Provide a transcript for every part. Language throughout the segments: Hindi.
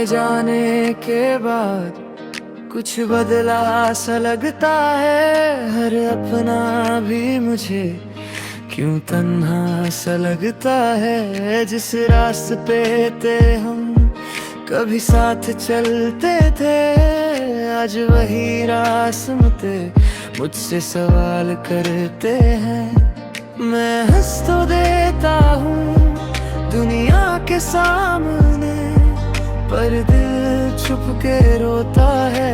जाने के बाद कुछ बदला सा लगता है। हर अपना भी मुझे क्यों तन्हा सा लगता है। जिस रास्ते पे हम कभी साथ चलते थे, आज वही रास्ते मुझसे सवाल करते हैं। मैं हंस तो देता हूँ दुनिया के सामने, पर दिल छुप के रोता है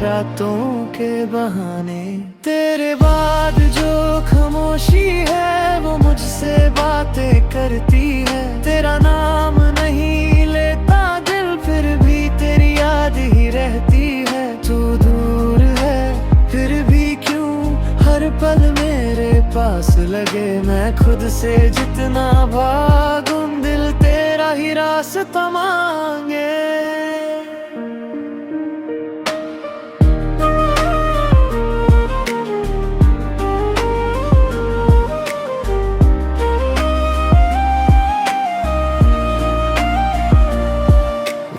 रातों के बहाने। तेरे बाद जो खामोशी है वो मुझसे बातें करती है। तेरा नाम नहीं लेता दिल, फिर भी तेरी याद ही रहती है। तू दूर है फिर भी क्यों हर पल मेरे पास लगे। मैं खुद से जितना भागूं दिल तेरा ही रास्ता मांगे।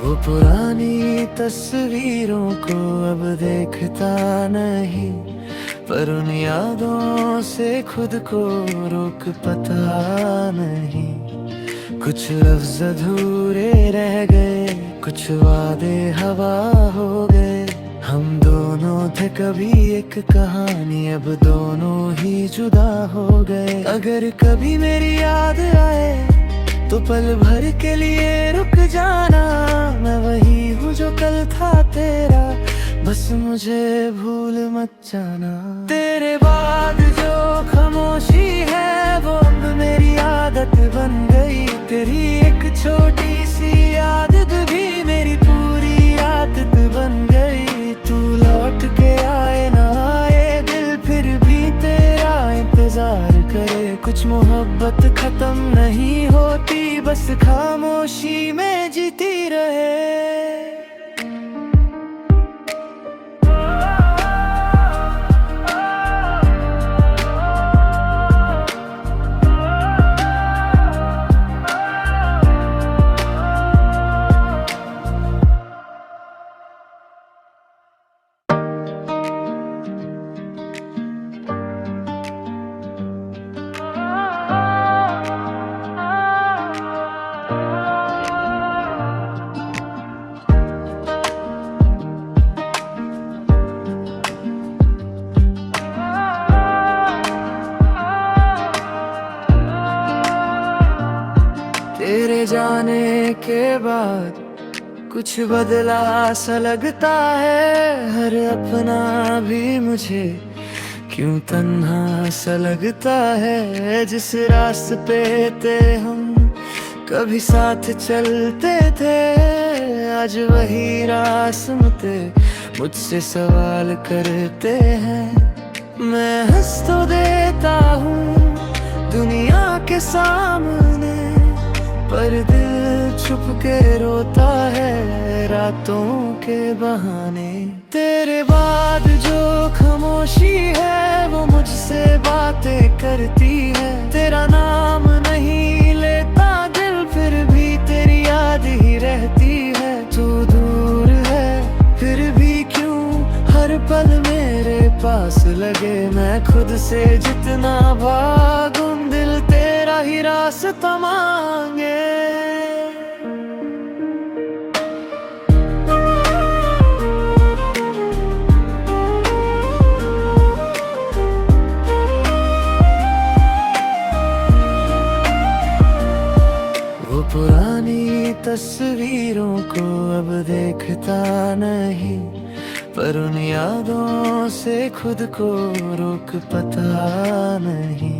वो पुरानी तस्वीरों को अब देखता नहीं, पर उन यादों से खुद को रोक पता नहीं। कुछ लफ्ज़ अधूरे रह गए, कुछ वादे हवा हो गए। हम दोनों थे कभी एक कहानी, अब दोनों ही जुदा हो गए। अगर कभी मेरी याद आए तो पल भर के लिए रुक जाना। मैं वही हूँ जो कल था तेरा, बस मुझे भूल मत जाना। तेरे बाद जो खामोशी है वो अब मेरी आदत बन गई। तेरी एक छोटी सी आदत भी मेरी पूरी आदत बन गई। तू लौट के आए ना आए दिल फिर भी तेरा इंतजार करे। कुछ मोहब्बत खत्म नहीं होती, बस खामोशी में जीती रहे। तेरे जाने के बाद कुछ बदला सा लगता है। हर अपना भी मुझे क्यों तन्हा सा लगता है। जिस रास्ते पे हम कभी साथ चलते थे, आज वही रास्ते मुझसे सवाल करते हैं। मैं हंस तो देता हूँ दुनिया के सामने, पर दिल छुप के रोता है रातों के बहाने। तेरे बाद जो खामोशी है वो मुझसे बातें करती है। तेरा नाम नहीं लेता दिल, फिर भी तेरी याद ही रहती है। तू दूर है फिर भी क्यों हर पल मेरे पास लगे। मैं खुद से जितना भागूं दिल तेरा ही रास्ता मांगे। वो पुरानी तस्वीरों को अब देखता नहीं, पर उन यादों से खुद को रोक पता नहीं।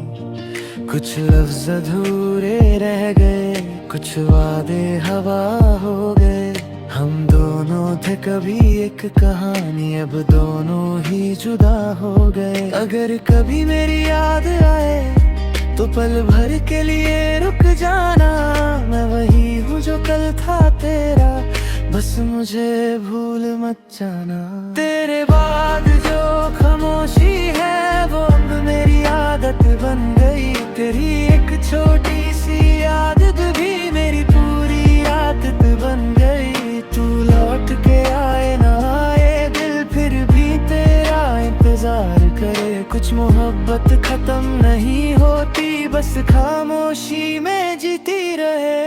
कुछ लफ्ज़ अधूरे रह गए, कुछ वादे हवा हो गए। हम दोनों थे कभी एक कहानी, अब दोनों ही जुदा हो गए। अगर कभी मेरी याद आए तो पल भर के लिए रुक जाना। मैं वही हूँ जो कल था तेरा, बस मुझे भूल मत जाना। तेरे बाद जो खामोशी है वो अब मेरी आदत बन गई। तेरी एक छोटी सी आदत भी मेरी पूरी आदत बन गई। तू कुछ मोहब्बत खत्म नहीं होती, बस खामोशी में जीती रहे।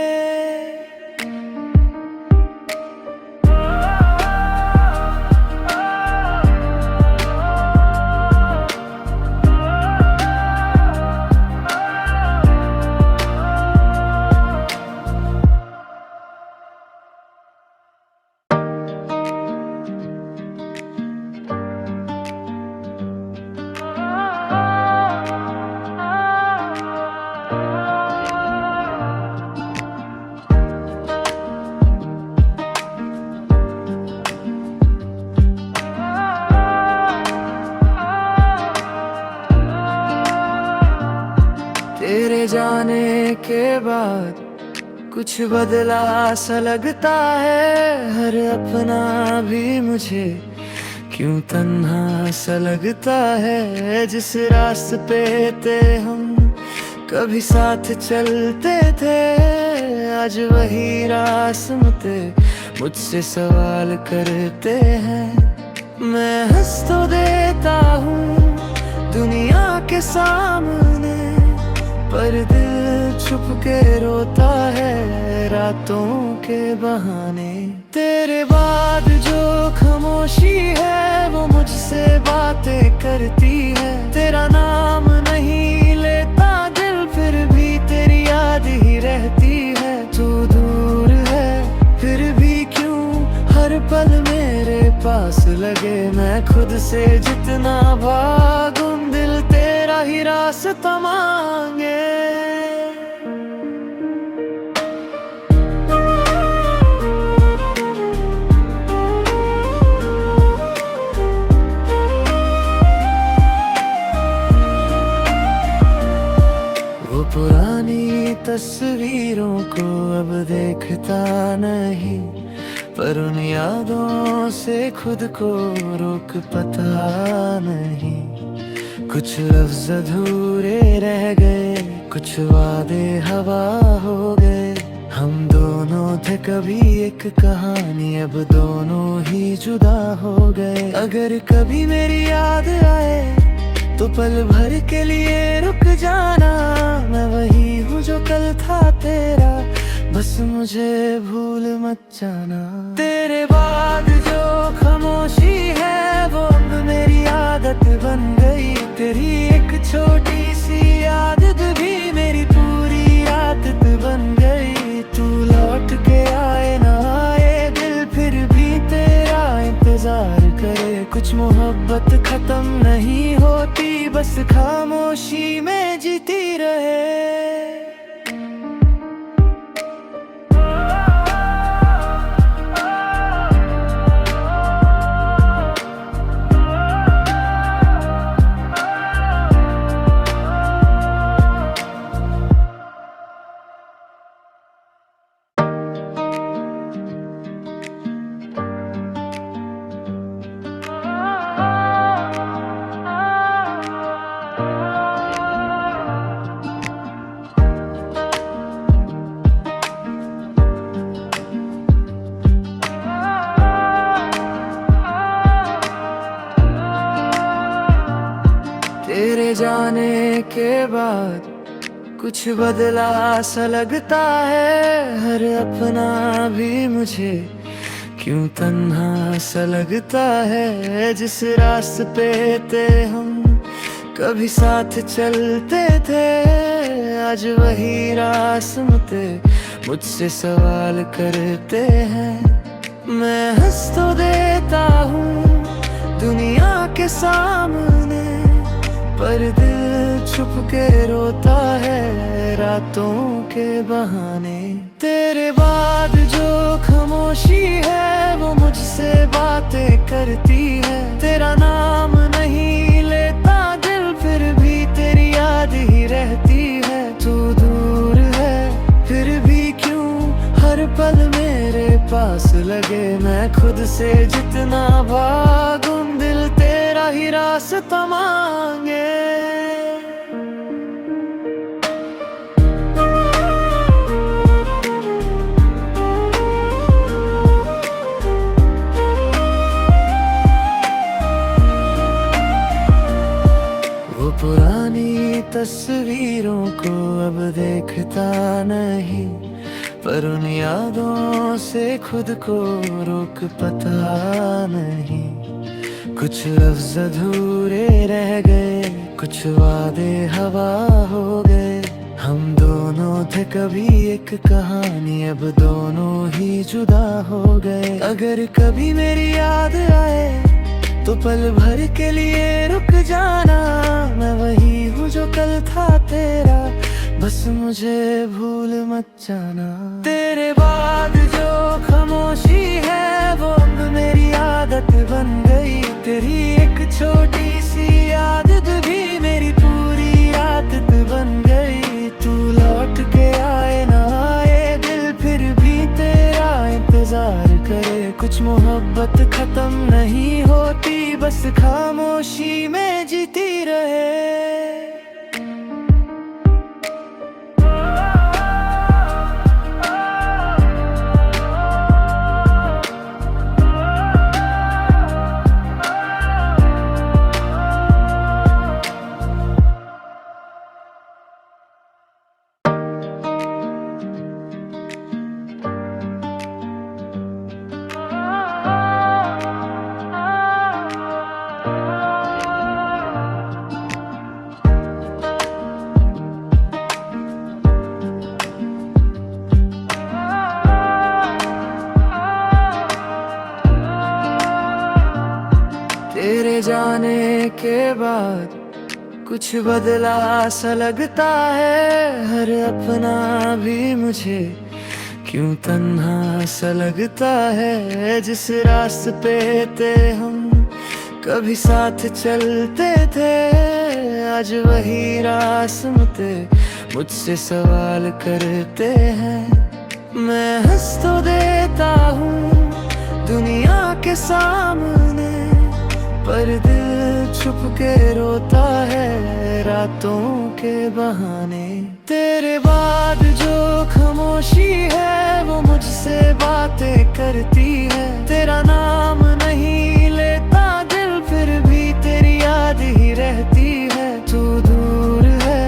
तेरे जाने के बाद कुछ बदला सा लगता है, हर अपना भी मुझे क्यों तन्हा सा लगता है। जिस रास्ते पे हम कभी साथ चलते थे, आज वही रास्ते मुझसे सवाल करते हैं। मैं हंस तो देता हूँ दुनिया के सामने, पर दिल छुप के रोता है रातों के बहाने। तेरे बाद जो खामोशी है वो मुझसे बातें करती है। तेरा नाम नहीं लेता दिल, फिर भी तेरी याद ही रहती है। तू दूर है फिर भी क्यों हर पल मेरे पास लगे। मैं खुद से जितना भागूं दिल तेरा ही रास्ता मांगे। वो पुरानी तस्वीरों को अब देखता नहीं, पर उन यादों से खुद को रोक पता नहीं। कुछ लफ्ज अधूरे रह गए, कुछ वादे हवा हो गए। हम दोनों थे कभी एक कहानी, अब दोनों ही जुदा हो गए। अगर कभी मेरी याद आए तो पल भर के लिए रुक जाना। मैं वही हूँ जो कल था तेरा, बस मुझे भूल मत जाना। तेरे बाद जो खामोशी है वो अब मेरी आदत बन गई। तेरी एक छोटी सी आदत भी मेरी पूरी आदत बन गई। तू लौट के आए ना आए दिल फिर भी तेरा इंतजार करे। कुछ मोहब्बत खत्म नहीं होती, बस खामोशी में जीती रहे। तेरे जाने के बाद कुछ बदला सा लगता है, हर अपना भी मुझे क्यों तन्हा सा लगता है। जिस रास्ते पे हम कभी साथ चलते थे, आज वही रास्ते मुझसे सवाल करते हैं। मैं हंस तो देता हूँ दुनिया के सामने, पर दिल छुप के रोता है रातों के बहाने। तेरे बाद जो खामोशी है वो मुझसे बातें करती है। तेरा नाम नहीं लेता दिल, फिर भी तेरी याद ही रहती है। तू दूर है फिर भी क्यों हर पल मेरे पास लगे। मैं खुद से जितना भागूं दिल तेरा ही रास्ता मांगे। पुरानी तस्वीरों को अब देखता नहीं, पर उन यादों से खुद को रोक पता नहीं। कुछ लफ्ज़ अधूरे रह गए, कुछ वादे हवा हो गए। हम दोनों थे कभी एक कहानी, अब दोनों ही जुदा हो गए। अगर कभी मेरी याद आए तो पल भर के लिए रुक जाना। मैं वही हूँ जो कल था तेरा, बस मुझे भूल मत जाना। तेरे बाद जो खामोशी है वो अब मेरी आदत बन गई। तेरी एक छोटी सी आदत भी मेरी पूरी आदत बन गई। तू लौट के आए ना आए, दिल फिर भी तेरा इंतजार करे। कुछ मोहब्बत खत्म नहीं होती, बस खामोशी में जीती रहे। तेरे जाने के बाद कुछ बदला सा लगता है। हर अपना भी मुझे क्यों तन्हा सा लगता है। जिस रास्ते पे हम कभी साथ चलते थे, आज वही रास्ते मुझसे सवाल करते हैं। मैं हंस तो देता हूँ दुनिया के सामने, पर दिल छुप के रोता है रातों के बहाने। तेरे बाद जो खामोशी है वो मुझसे बातें करती है। तेरा नाम नहीं लेता दिल, फिर भी तेरी याद ही रहती है। तू दूर है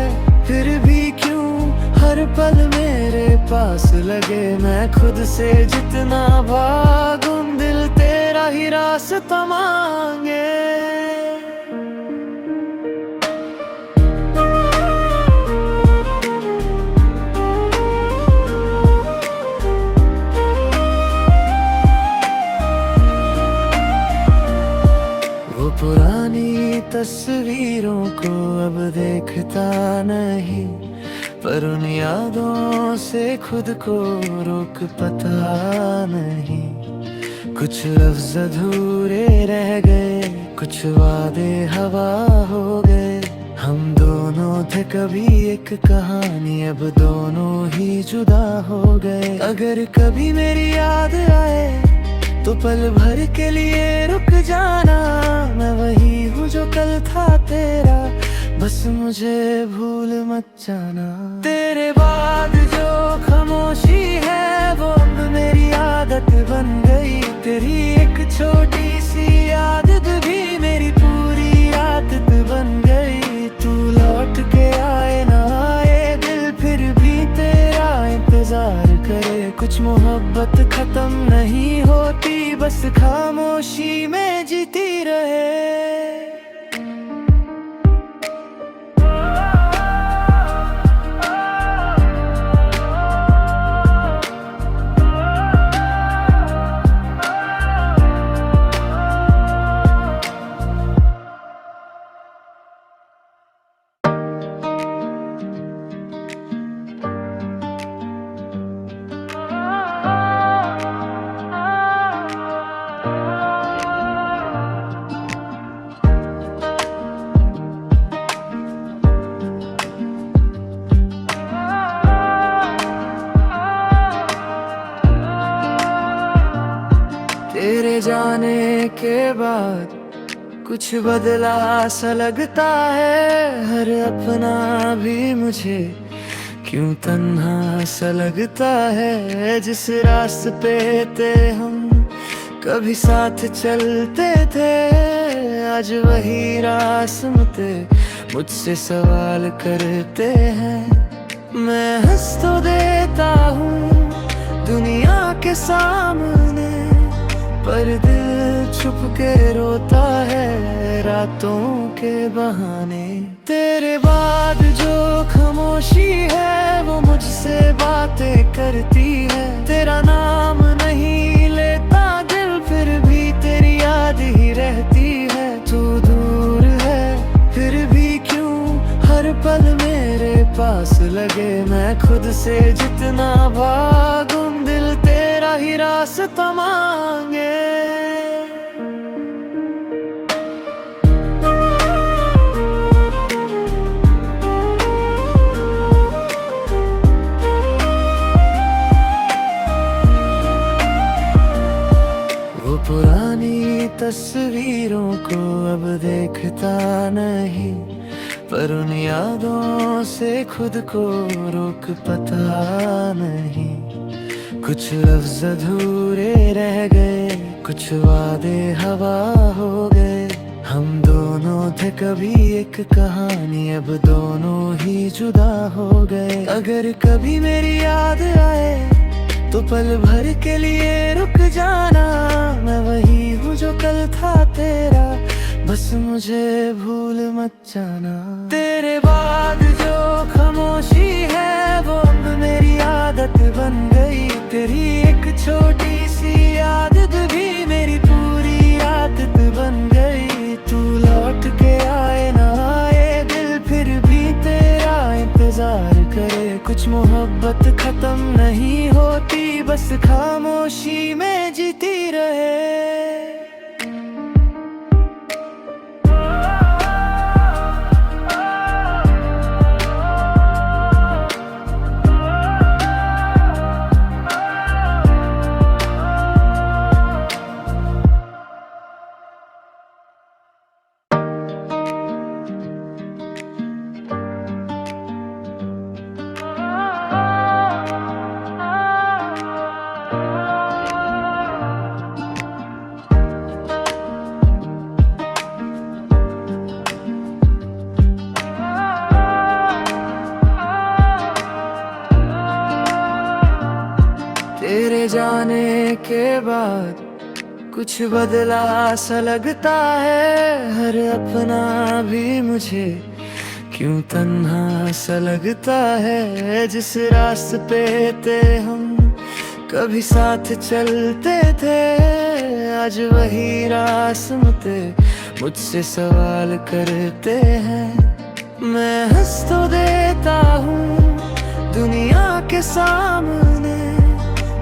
फिर भी क्यों हर पल मेरे पास लगे। मैं खुद से जितना भागूं, दिल तेरा ही रास्ता मांगे। वो पुरानी तस्वीरों को अब देखता नहीं, पर उन यादों से खुद को रोक पता नहीं। कुछ लफ्ज़ अधूरे रह गए, कुछ वादे हवा हो गए। हम दोनों थे कभी एक कहानी, अब दोनों ही जुदा हो गए। अगर कभी मेरी याद आए तो पल भर के लिए रुक जाना। मैं वही हूँ जो कल था तेरा, बस मुझे भूल मत जाना। तेरे बाद जो खामोशी है वो अब मेरी आदत बन गई। तेरी एक छोटी सी आदत भी मेरी पूरी आदत बन गई। तू लौट के आए ना आए, दिल फिर भी तेरा इंतजार करे। कुछ मोहब्बत खत्म नहीं होती, बस खामोशी में जीती रहे। तेरे जाने के बाद कुछ बदला सा लगता है। हर अपना भी मुझे क्यों तन्हा सा लगता है। जिस रास्ते पे हम कभी साथ चलते थे, आज वही रास्ते मुझसे सवाल करते हैं। मैं हंस तो देता हूँ दुनिया के सामने, पर दिल छुप के रोता है रातों के बहाने। तेरे बाद जो खामोशी है वो मुझसे बातें करती है। तेरा नाम नहीं लेता दिल, फिर भी तेरी याद ही रहती है। तू दूर है फिर भी क्यों हर पल मेरे पास लगे। मैं खुद से जितना भागूं दिल तेरा ही रास्ता मांगे। वो पुरानी तस्वीरों को अब देखता नहीं, पर उन यादों से खुद को रोक पता नहीं। कुछ लफ्ज अधूरे रह गए, कुछ वादे हवा हो गए। हम दोनों थे कभी एक कहानी, अब दोनों ही जुदा हो गए। अगर कभी मेरी याद आए तो पल भर के लिए रुक जाना। मैं वही हूँ जो कल था तेरा, बस मुझे भूल मत जाना। तेरे बाद जो खामोशी है वो अब मेरी आदत बन गई। तेरी एक छोटी सी आदत भी मेरी पूरी आदत बन गई। तू लौट के आए ना आए दिल फिर भी तेरा इंतजार करे। कुछ मोहब्बत खत्म नहीं होती, बस खामोशी में जीती रहे। तेरे जाने के बाद कुछ बदला सा लगता है। हर अपना भी मुझे क्यों तन्हा सा लगता है। जिस रास्ते पे हम कभी साथ चलते थे, आज वही रास्ते मुझसे सवाल करते हैं। मैं हंस तो देता हूँ दुनिया के सामने,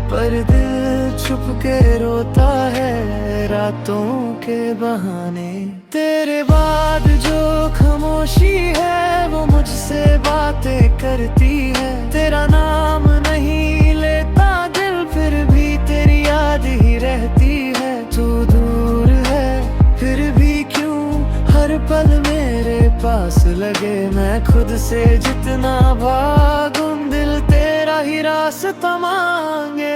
पर दिल छुप के रोता है रातों के बहाने। तेरे बाद जो खामोशी है वो मुझसे बातें करती है। तेरा नाम नहीं लेता दिल, फिर भी तेरी याद ही रहती है। तू दूर है फिर भी क्यों हर पल मेरे पास लगे। मैं खुद से जितना भागूं दिल तेरा ही रास्ता मांगे।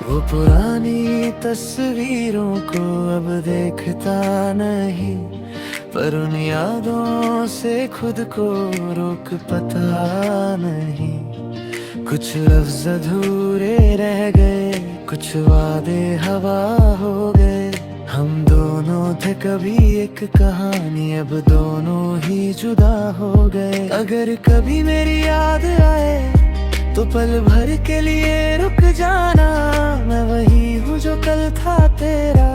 वो पुरानी तस्वीरों को अब देखता नहीं, पर उन यादों से खुद को रोक पता नहीं। कुछ लफ्ज अधूरे रह गए, कुछ वादे हवा हो गए। हम दोनों थे कभी एक कहानी, अब दोनों ही जुदा हो गए। अगर कभी मेरी याद आए तो पल भर के लिए रुक जाना। मैं वही हूँ जो कल था तेरा,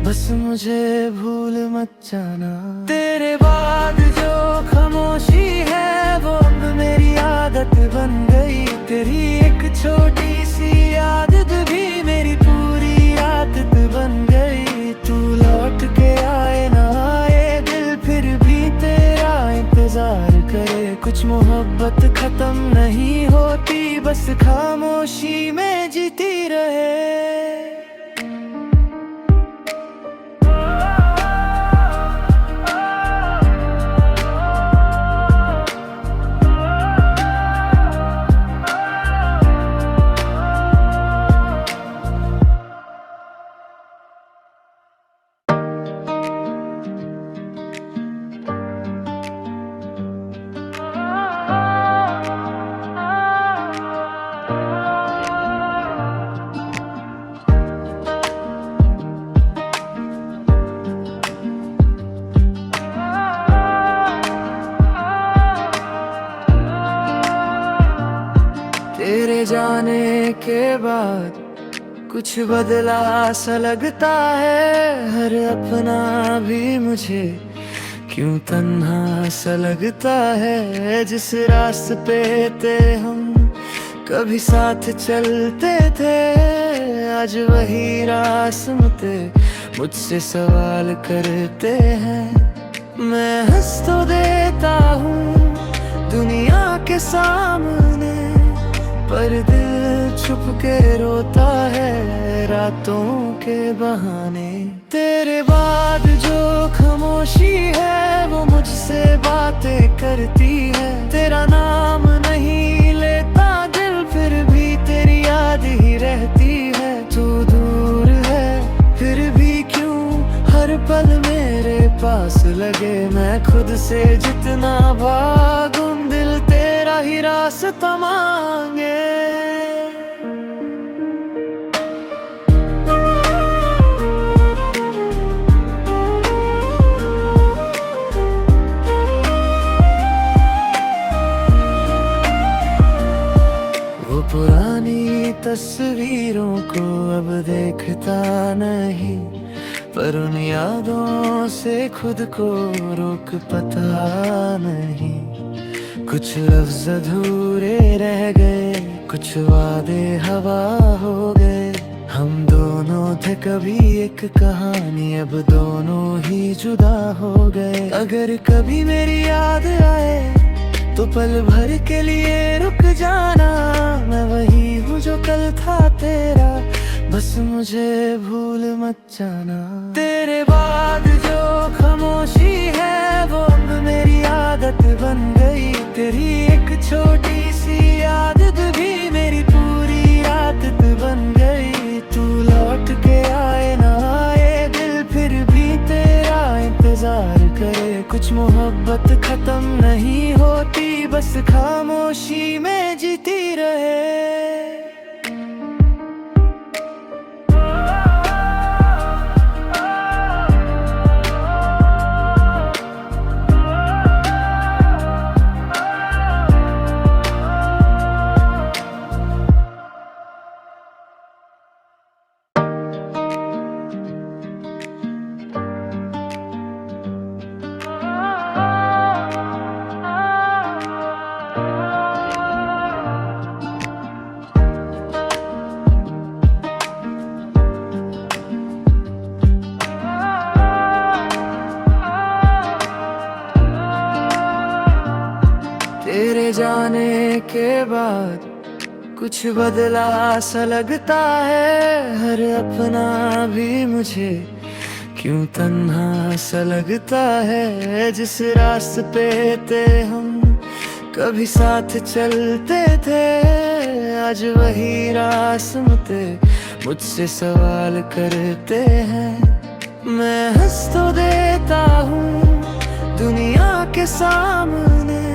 बस मुझे भूल मत जाना। तेरे बाद जो खामोशी है वो अब मेरी आदत बन गई। तेरी एक छोटी सी आदत भी मेरी पूरी आदत बन गई। तू लौट के आए ना आए दिल फिर भी तेरा इंतजार करे। कुछ मोहब्बत खत्म नहीं होती, बस खामोशी में जीती रहे। जाने के बाद कुछ बदला सा लगता है, हर अपना भी मुझे क्यों तन्हा सा लगता है। जिस रास्ते पे हम कभी साथ चलते थे, आज वही रास्ते मुझसे सवाल करते हैं। मैं हंस तो देता हूँ दुनिया के सामने, पर दिल छुप के रोता है रातों के बहाने। तेरे बाद जो खामोशी है वो मुझसे बातें करती है। तेरा नाम नहीं लेता दिल, फिर भी तेरी याद ही रहती है। तू दूर है फिर भी क्यों हर पल मेरे पास लगे। मैं खुद से जितना भागूं दिल तेरा ही रास्ता मांगे। वो पुरानी तस्वीरों को अब देखता नहीं, पर उन यादों से खुद को रोक पता नहीं। कुछ लफ्ज़ अधूरे रह गए, कुछ वादे हवा हो गए। हम दोनों थे कभी एक कहानी, अब दोनों ही जुदा हो गए। अगर कभी मेरी याद आए तो पल भर के लिए रुक जाना। मैं वही हूँ जो कल था तेरा, बस मुझे भूल मत जाना। तेरे बाद जो खामोशी है वो अब मेरी आदत बन गई। तेरी एक छोटी सी आदत भी मेरी पूरी आदत बन गई। तू लौट के आए ना आए दिल फिर भी तेरा इंतजार करे। कुछ मोहब्बत खत्म नहीं होती, बस खामोशी में जीती रहे। तेरे जाने के बाद कुछ बदला सा लगता है, हर अपना भी मुझे क्यों तन्हा सा लगता है। जिस रास्ते पे हम कभी साथ चलते थे, आज वही रास्ते मुझसे सवाल करते हैं। मैं हंस तो देता हूँ दुनिया के सामने,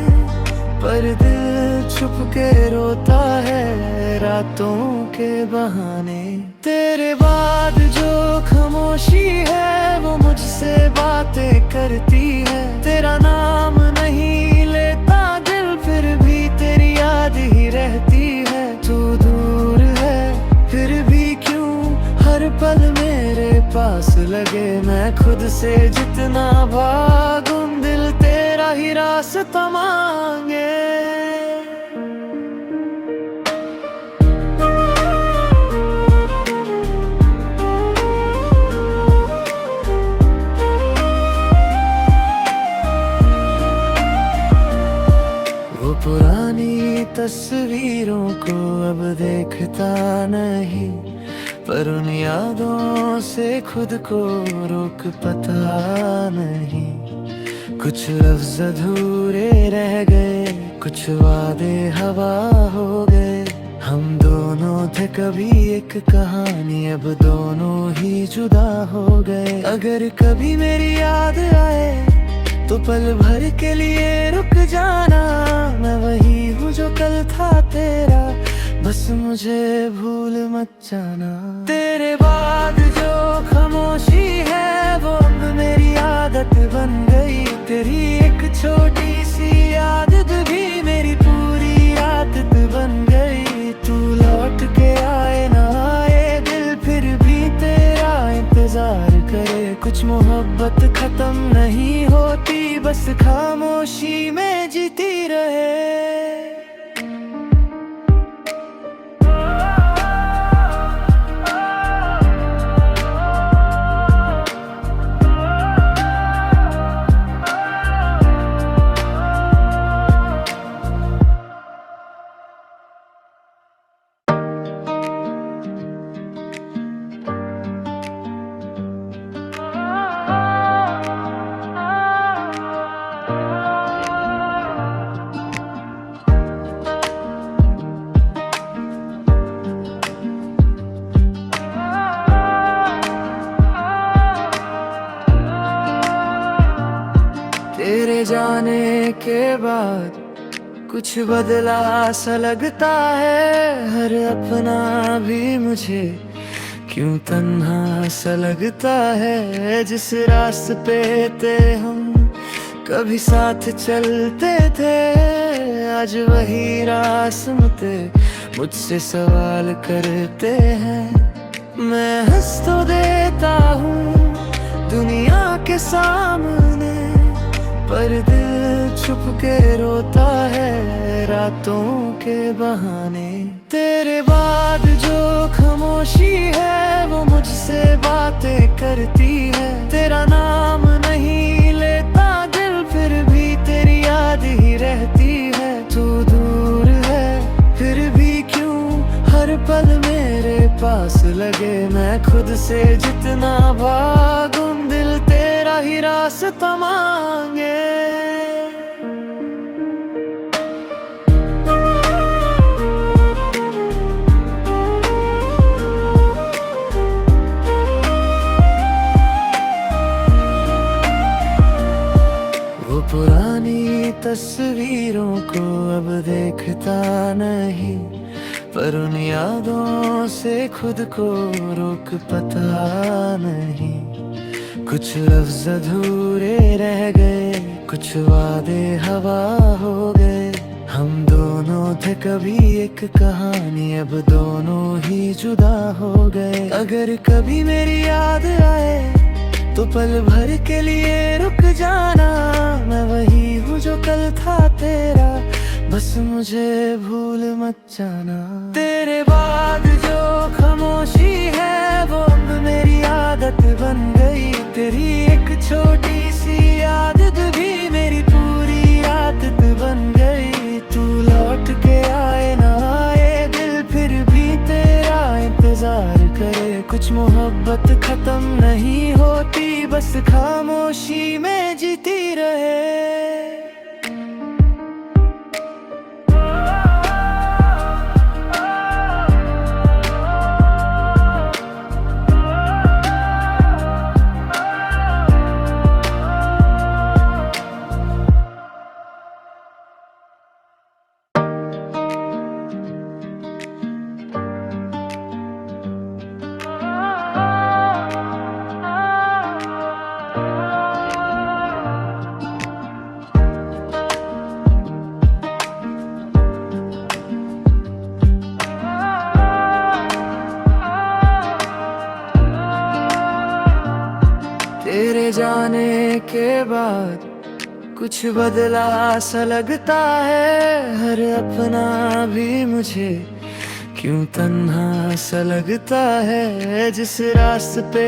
पर दिल छुप के रोता है रातों के बहाने। तेरे बाद जो खामोशी है वो मुझसे बातें करती है। तेरा नाम नहीं लेता दिल, फिर भी तेरी याद ही रहती है। तू दूर है फिर भी क्यों हर पल मेरे पास लगे। मैं खुद से जितना भागूं दिल तेरा ही रास्ता मांगे। वो पुरानी तस्वीरों को अब देखता नहीं, पर उन यादों से खुद को रोक पता नहीं। कुछ लफ्ज़ अधूरे रह गए, कुछ वादे हवा हो गए। हम दोनों थे कभी एक कहानी, अब दोनों ही जुदा हो गए। अगर कभी मेरी याद आए तो पल भर के लिए रुक जाना। मैं वही हूँ जो कल था तेरा, बस मुझे भूल मत जाना। तेरे बाद जो खामोशी है वो अब मेरी आदत बन गई। तेरी एक छोटी सी आदत भी मेरी पूरी आदत बन गई। तू मोहब्बत खत्म नहीं होती, बस खामोशी में जीती रहे। तेरे जाने के बाद कुछ बदला सा लगता है, हर अपना भी मुझे क्यों तन्हा सा लगता है। जिस रास्ते पे हम कभी साथ चलते थे, आज वही रास्ते मुझसे सवाल करते हैं। मैं हंस तो देता हूँ दुनिया के सामने, पर दिल छुप के रोता है रातों के बहाने। तेरे बाद जो खामोशी है वो मुझसे बातें करती है। तेरा नाम नहीं लेता दिल, फिर भी तेरी याद ही रहती है। तू दूर है फिर भी क्यों हर पल मेरे पास लगे। मैं खुद से जितना भागूं दिल तेरा ही रास्ता मांगे। वो पुरानी तस्वीरों को अब देखता नहीं, पर उन यादों से खुद को रोक पता नहीं। कुछ लफ्ज अधूरे रह गए, कुछ वादे हवा हो गए। हम दोनों थे कभी एक कहानी, अब दोनों ही जुदा हो गए। अगर कभी मेरी याद आए तो पल भर के लिए रुक जाना। मैं वही हूँ जो कल था तेरा, बस मुझे भूल मत जाना। तेरे बाद जो खामोशी है वो अब मेरी आदत बन गई। तेरी एक छोटी सी आदत भी मेरी पूरी आदत बन गई। तू लौट के आए ना आए दिल फिर भी तेरा इंतजार करे। कुछ मोहब्बत खत्म नहीं होती, बस खामोशी में जीती रहे। तेरे जाने के बाद कुछ बदला सा लगता है, हर अपना भी मुझे क्यों तन्हा सा लगता है। जिस रास्ते पे